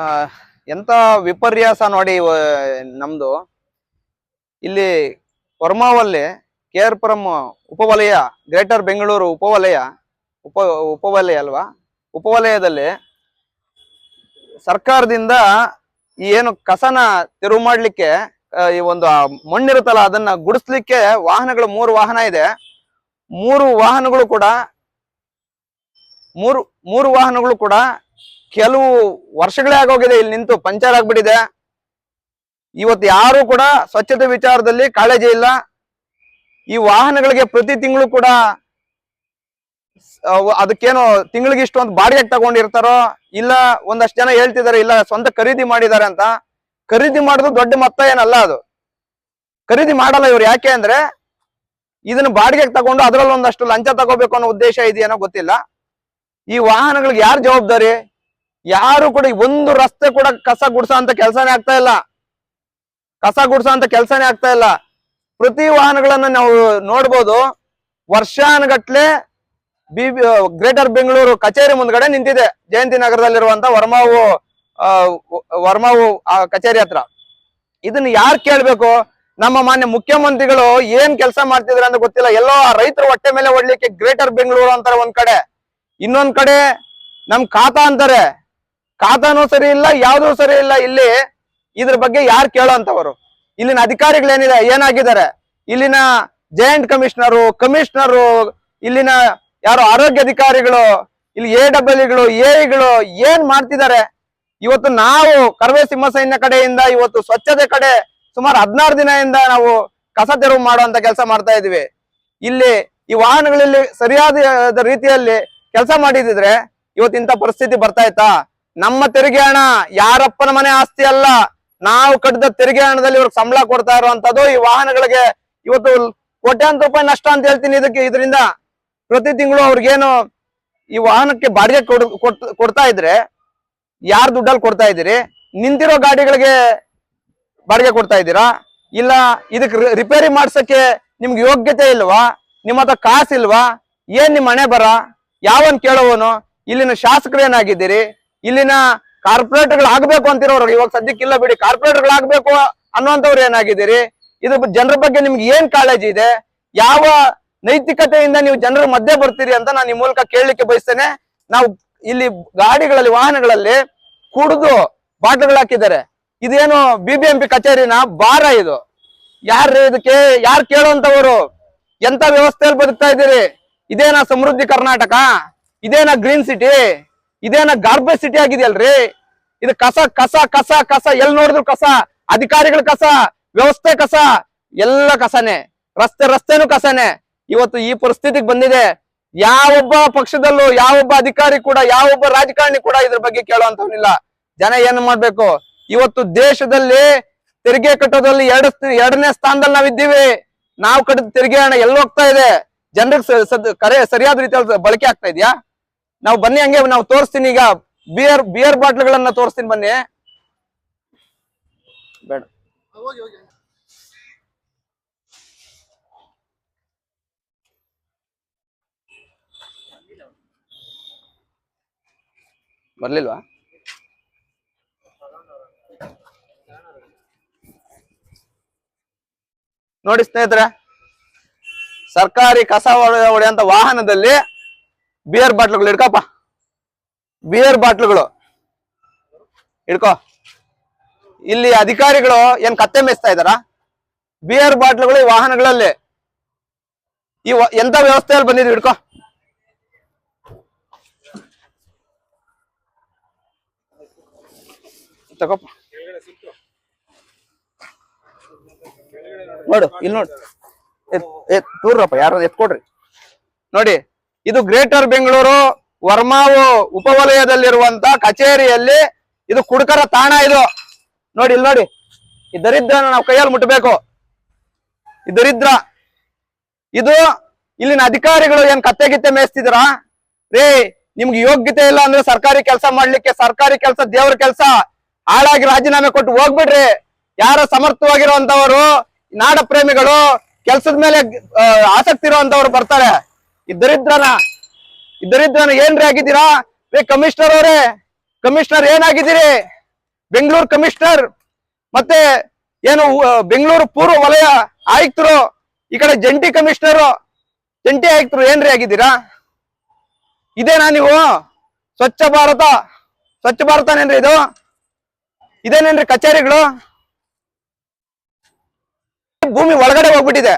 ಆ ಎಂತ ವಿಪರ್ಯಾಸ ನೋಡಿ ನಮ್ದು ಇಲ್ಲಿ ವರ್ಮಾವಲ್ಲಿ KR ಪುರಂ ಉಪವಲಯ ಗ್ರೇಟರ್ ಬೆಂಗಳೂರು ಉಪವಲಯ ಅಲ್ವಾ, ಉಪವಲಯದಲ್ಲಿ ಸರ್ಕಾರದಿಂದ ಏನು ಕಸನ ತೆರವು ಮಾಡ್ಲಿಕ್ಕೆ ಈ ಒಂದು ಮಣ್ಣಿರುತ್ತಲ್ಲ ಅದನ್ನ ಗುಡಿಸ್ಲಿಕ್ಕೆ ವಾಹನಗಳು 3 ವಾಹನ ಇದೆ. 3 ವಾಹನಗಳು ಕೂಡ ಕೆಲವು ವರ್ಷಗಳೇ ಆಗೋಗಿದೆ, ಇಲ್ಲಿ ನಿಂತು ಪಂಚರ್ ಆಗ್ಬಿಟ್ಟಿದೆ. ಇವತ್ತು ಯಾರು ಕೂಡ ಸ್ವಚ್ಛತೆ ವಿಚಾರದಲ್ಲಿ ಕಾಳಜಿ ಇಲ್ಲ. ಈ ವಾಹನಗಳಿಗೆ ಪ್ರತಿ ತಿಂಗಳು ಕೂಡ ಅದಕ್ಕೇನೋ ತಿಂಗಳಿಗೆ ಇಷ್ಟು ಅಂತ ಬಾಡಿಗೆ ತಗೊಂಡಿರ್ತಾರೋ, ಇಲ್ಲ ಒಂದಷ್ಟು ಜನ ಹೇಳ್ತಿದ್ದಾರೆ ಇಲ್ಲ ಸ್ವಂತ ಖರೀದಿ ಮಾಡಿದ್ದಾರೆ ಅಂತ. ಖರೀದಿ ಮಾಡೋದು ದೊಡ್ಡ ಮೊತ್ತ ಏನಲ್ಲ, ಅದು ಖರೀದಿ ಮಾಡಲ್ಲ ಇವ್ರು. ಯಾಕೆ ಅಂದ್ರೆ ಇದನ್ನ ಬಾಡಿಗೆಗೆ ತಗೊಂಡು ಅದ್ರಲ್ಲಿ ಒಂದಷ್ಟು ಲಂಚ ತಗೋಬೇಕು ಅನ್ನೋ ಉದ್ದೇಶ ಇದೆಯೇನೋ ಗೊತ್ತಿಲ್ಲ. ಈ ವಾಹನಗಳಿಗೆ ಯಾರು ಜವಾಬ್ದಾರಿ? ಯಾರು ಕೂಡ ಒಂದು ರಸ್ತೆ ಕೂಡ ಕಸ ಗುಡ್ಸೋ ಅಂತ ಕೆಲಸನೇ ಆಗ್ತಾ ಇಲ್ಲ. ಪ್ರತಿ ವಾಹನಗಳನ್ನ ನಾವು ನೋಡ್ಬೋದು, ವರ್ಷಾನುಗಟ್ಲೆ ಗ್ರೇಟರ್ ಬೆಂಗಳೂರು ಕಚೇರಿ ಮುಂದ್ಗಡೆ ನಿಂತಿದೆ, ಜಯಂತಿ ನಗರದಲ್ಲಿರುವಂತ ವರ್ಮಾವು ಕಚೇರಿ ಹತ್ರ. ಇದನ್ನ ಯಾರು ಕೇಳ್ಬೇಕು? ನಮ್ಮ ಮಾನ್ಯ ಮುಖ್ಯಮಂತ್ರಿಗಳು ಏನ್ ಕೆಲಸ ಮಾಡ್ತಿದ್ರ ಅಂತ ಗೊತ್ತಿಲ್ಲ. ಎಲ್ಲೋ ರೈತರ ಹೊಟ್ಟೆ ಮೇಲೆ ಹೊಡ್ಲಿಕ್ಕೆ ಗ್ರೇಟರ್ ಬೆಂಗಳೂರು ಅಂತಾರೆ ಒಂದ್ ಕಡೆ, ಇನ್ನೊಂದ್ ಕಡೆ ನಮ್ ಖಾತಾ ಅಂತಾರೆ. ಖಾತಾನೂ ಸರಿ ಇಲ್ಲ, ಯಾವ್ದೂ ಸರಿ ಇಲ್ಲ. ಇಲ್ಲಿ ಇದ್ರ ಬಗ್ಗೆ ಯಾರು ಕೇಳೋ ಅಂತವರು? ಇಲ್ಲಿನ ಏನಾಗಿದ್ದಾರೆ? ಇಲ್ಲಿನ ಜಾಯಿಂಟ್ ಕಮಿಷನರು, ಇಲ್ಲಿನ ಯಾರು ಆರೋಗ್ಯ ಅಧಿಕಾರಿಗಳು, ಇಲ್ಲಿ AWಗಳು, AIಗಳು ಏನ್ ಮಾಡ್ತಿದ್ದಾರೆ? ಇವತ್ತು ನಾವು ಕರವೇ ಸಿಂಹ ಸೈನ್ಯ ಕಡೆಯಿಂದ ಇವತ್ತು ಸ್ವಚ್ಛತೆ ಕಡೆ ಸುಮಾರು 16 ದಿನದಿಂದ ನಾವು ಕಸ ತೆರವು ಮಾಡುವಂತ ಕೆಲಸ ಮಾಡ್ತಾ ಇದೀವಿ. ಇಲ್ಲಿ ಈ ವಾಹನಗಳಲ್ಲಿ ಸರಿಯಾದ ರೀತಿಯಲ್ಲಿ ಕೆಲಸ ಮಾಡಿದಿದ್ರೆ ಇವತ್ತು ಇಂಥ ಪರಿಸ್ಥಿತಿ ಬರ್ತಾ ಇತ್ತಾ? ನಮ್ಮ ತೆರಿಗೆ ಹಣ ಯಾರಪ್ಪನ ಮನೆ ಆಸ್ತಿ ಅಲ್ಲ, ನಾವು ಕಟ್ಟಿದ ತೆರಿಗೆ ಹಣದಲ್ಲಿ ಇವ್ರಿಗೆ ಸಂಬಳ ಕೊಡ್ತಾ ಇರುವಂತದ್ದು. ಈ ವಾಹನಗಳಿಗೆ ಇವತ್ತು ಕೋಟ್ಯಾಂತರ ರೂಪಾಯಿ ನಷ್ಟ ಅಂತ ಹೇಳ್ತೀನಿ. ಇದರಿಂದ ಪ್ರತಿ ತಿಂಗಳು ಅವ್ರಿಗೇನು ಈ ವಾಹನಕ್ಕೆ ಬಾಡಿಗೆ ಕೊಡ್ತಾ ಇದ್ರೆ ಯಾರ್ ದುಡ್ಡಲ್ಲಿ ಕೊಡ್ತಾ ಇದ್ದೀರಿ? ನಿಂತಿರೋ ಗಾಡಿಗಳಿಗೆ ಬಾಡಿಗೆ ಕೊಡ್ತಾ ಇದ್ದೀರಾ? ಇಲ್ಲ ಇದಕ್ಕೆ ರಿಪೇರಿ ಮಾಡ್ಸಕ್ಕೆ ನಿಮ್ಗೆ ಯೋಗ್ಯತೆ ಇಲ್ವಾ? ನಿಮ್ಮ ಹತ್ರ ಕಾಸಿಲ್ವಾ? ಏನ್ ನಿಮ್ ಹಣೆ ಬರ? ಯಾವನ್ ಕೇಳೋವನು? ಇಲ್ಲಿನ ಶಾಸಕರು ಏನಾಗಿದ್ದೀರಿ? ಇಲ್ಲಿನ ಕಾರ್ಪೊರೇಟರ್ಗಳು ಆಗ್ಬೇಕು ಅಂತಿರೋರು ಇವಾಗ ಸದ್ಯಕ್ಕಿಲ್ಲ ಬಿಡಿ, ಕಾರ್ಪೊರೇಟರ್ಗಳು ಆಗ್ಬೇಕು ಅನ್ನುವಂಥವ್ರು ಏನಾಗಿದ್ದೀರಿ? ಇದು ಜನರ ಬಗ್ಗೆ ನಿಮ್ಗೆ ಏನ್ ಕಾಳಜಿ ಇದೆ? ಯಾವ ನೈತಿಕತೆಯಿಂದ ನೀವು ಜನರ ಮಧ್ಯೆ ಬರ್ತೀರಿ ಅಂತ ನಾನು ಈ ಮೂಲಕ ಕೇಳಲಿಕ್ಕೆ ಬಯಸ್ತೇನೆ. ನಾವು ಇಲ್ಲಿ ಗಾಡಿಗಳಲ್ಲಿ ವಾಹನಗಳಲ್ಲಿ ಕುಡಿದು ಬಾಟ್ಲ್ಗಳು ಹಾಕಿದ್ದಾರೆ. ಇದೇನು BBMP ಕಚೇರಿನ ಬಾರ? ಇದು ಇದಕ್ಕೆ ಯಾರು ಕೇಳುವಂತವರು? ಎಂತ ವ್ಯವಸ್ಥೆಯಲ್ಲಿ ಬದುಕ್ತಾ ಇದ್ದೀರಿ? ಇದೇನಾ ಸಮೃದ್ಧಿ ಕರ್ನಾಟಕ? ಇದೇನಾ ಗ್ರೀನ್ ಸಿಟಿ? ಇದೇನಾ ಗಾರ್ಬೇಜ್ ಸಿಟಿ ಆಗಿದೆಯಲ್ರಿ? ಇದು ಕಸ ಕಸ ಕಸ ಕಸ, ಎಲ್ಲಿ ನೋಡಿದ್ರು ಕಸ, ಅಧಿಕಾರಿಗಳ ಕಸ, ವ್ಯವಸ್ಥೆ ಕಸ, ಎಲ್ಲ ಕಸನೇ, ರಸ್ತೆನೂ ಕಸನೇ. ಇವತ್ತು ಈ ಪರಿಸ್ಥಿತಿಗೆ ಬಂದಿದೆ. ಯಾವೊಬ್ಬ ಪಕ್ಷದಲ್ಲೂ ಯಾವೊಬ್ಬ ಅಧಿಕಾರಿ ಕೂಡ ಯಾವೊಬ್ಬ ರಾಜಕಾರಣಿ ಕೂಡ ಇದ್ರ ಬಗ್ಗೆ ಕೇಳುವಂತವನಿಲ್ಲ. ಜನ ಏನ್ ಮಾಡ್ಬೇಕು? ಇವತ್ತು ದೇಶದಲ್ಲಿ ತೆರಿಗೆ ಕಟ್ಟೋದ್ರಲ್ಲಿ ಎರಡನೇ ಸ್ಥಾನದಲ್ಲಿ ನಾವಿದ್ದೀವಿ. ನಾವು ಕಟ್ಟಿದ ತೆರಿಗೆ ಹಣ ಎಲ್ಲಿ ಹೋಗ್ತಾ ಇದೆ? ಜನರಿಗೆ ಸರಿಯಾದ ರೀತಿಯಲ್ಲಿ ಬಳಕೆ ಆಗ್ತಾ ಇದೆಯಾ? ನಾವು ಬನ್ನಿ, ಹಂಗೆ ನಾವು ತೋರಿಸ್ತೀನಿ. ಈಗ ಬಿಯರ್ ಬಾಟ್ಲ್ಗಳನ್ನ ತೋರಿಸ್ತೀನಿ, ಬನ್ನಿ. ಬೇಡ, ಬರ್ಲಿಲ್ವಾ? ನೋಡಿ ಸ್ನೇಹಿತರೆ, ಸರ್ಕಾರಿ ಕಸ ಹೊಡೆಯುವಂತ ವಾಹನದಲ್ಲಿ ಬಿಯರ್ ಬಾಟ್ಲುಗಳು ಹಿಡ್ಕಪ್ಪ, ಬಿಯರ್ ಬಾಟ್ಲುಗಳು ಹಿಡ್ಕೋ. ಇಲ್ಲಿ ಅಧಿಕಾರಿಗಳು ಏನ್ ಕತ್ತೆ ಮೇಯಿಸ್ತಾ ಇದಾರ? ಬಿಯರ್ ಬಾಟ್ಲುಗಳು ಈ ವಾಹನಗಳಲ್ಲಿ ಎಂತ ವ್ಯವಸ್ಥೆಯಲ್ಲಿ ಬಂದಿದ್ವಿ? ಹಿಡ್ಕೋ. ತಗೋಪ್ಪ, ನೋಡು, ಇಲ್ಲಿ ನೋಡು, ತೂರ್ರಪ್ಪ, ಯಾರು ಎತ್ಕೊಡ್ರಿ. ನೋಡಿ, ಇದು ಗ್ರೇಟರ್ ಬೆಂಗಳೂರು ವರ್ಮಾವು ಉಪವಲಯದಲ್ಲಿರುವಂತ ಕಚೇರಿಯಲ್ಲಿ ಇದು ಕುಡುಕರ ತಾಣ. ಇದು ನೋಡಿ, ಇಲ್ಲಿ ನೋಡಿ, ಈ ದರಿದ್ರ ನಾವು ಕೈಯಲ್ಲಿ ಮುಟ್ಟಬೇಕು. ಈ ದರಿದ್ರ ಇದು ಇಲ್ಲಿನ ಅಧಿಕಾರಿಗಳು ಏನ್ ಕತ್ತೆ ಮೇಯಿಸ್ತಿದ್ರ ರೇ? ನಿಮ್ಗೆ ಯೋಗ್ಯತೆ ಇಲ್ಲ ಅಂದ್ರೆ ಸರ್ಕಾರಿ ಕೆಲಸ ಮಾಡ್ಲಿಕ್ಕೆ, ಸರ್ಕಾರಿ ಕೆಲಸ ದೇವ್ರ ಕೆಲಸ, ಹಾಳಾಗಿ ರಾಜೀನಾಮೆ ಕೊಟ್ಟು ಹೋಗ್ಬಿಡ್ರಿ. ಯಾರೋ ಸಮರ್ಥವಾಗಿರುವಂತವರು, ನಾಡ ಪ್ರೇಮಿಗಳು, ಕೆಲ್ಸದ ಮೇಲೆ ಆಸಕ್ತಿ ಇರುವಂತವ್ರು ಬರ್ತಾರೆ. ಈ ದರಿದ್ರನ ಏನ್ರಿ ಆಗಿದ್ದೀರಾ? ಕಮಿಷನರ್ ಅವರೇ, ಕಮಿಷನರ್ ಏನಾಗಿದ್ದೀರಿ? ಬೆಂಗಳೂರು ಕಮಿಷನರ್ ಮತ್ತೆ ಏನು ಬೆಂಗಳೂರು ಪೂರ್ವ ವಲಯ ಆಯುಕ್ತರು, ಈ ಕಡೆ ಜಂಟಿ ಕಮಿಷನರು, ಜಂಟಿ ಆಯುಕ್ತರು ಏನ್ರಿ ಆಗಿದ್ದೀರಾ? ಇದೇನಾ ನೀವು ಸ್ವಚ್ಛ ಭಾರತನೇನ್ರಿ ಇದು? ಇದೇನೇನ್ರಿ ಕಚೇರಿಗಳು? ಭೂಮಿ ಒಳಗಡೆ ಹೋಗ್ಬಿಟ್ಟಿದೆ.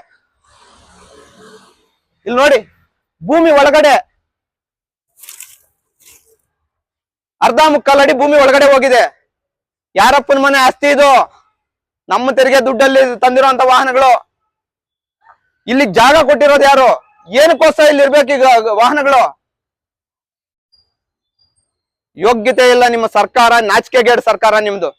ಇಲ್ಲಿ ನೋಡಿ, ಭೂಮಿ ಒಳಗಡೆ ಅರ್ಧ ಮುಕ್ಕಾಲ್ ಅಡಿ ಭೂಮಿ ಒಳಗಡೆ ಹೋಗಿದೆ. ಯಾರಪ್ಪನ ಮನೆ ಆಸ್ತಿ ಇದು? ನಮ್ಮ ತೆರಿಗೆ ದುಡ್ಡಲ್ಲಿ ತಂದಿರುವಂತ ವಾಹನಗಳು. ಇಲ್ಲಿ ಜಾಗ ಕೊಟ್ಟಿರೋದು ಯಾರು? ಏನಕ್ಕೋಸ್ಕರ ಇಲ್ಲಿ ಇರ್ಬೇಕೀಗ ವಾಹನಗಳು? ಯೋಗ್ಯತೆ ಇಲ್ಲ ನಿಮ್ಮ ಸರ್ಕಾರ, ನಾಚಿಕೆಗೇಡು ಸರ್ಕಾರ ನಿಮ್ದು.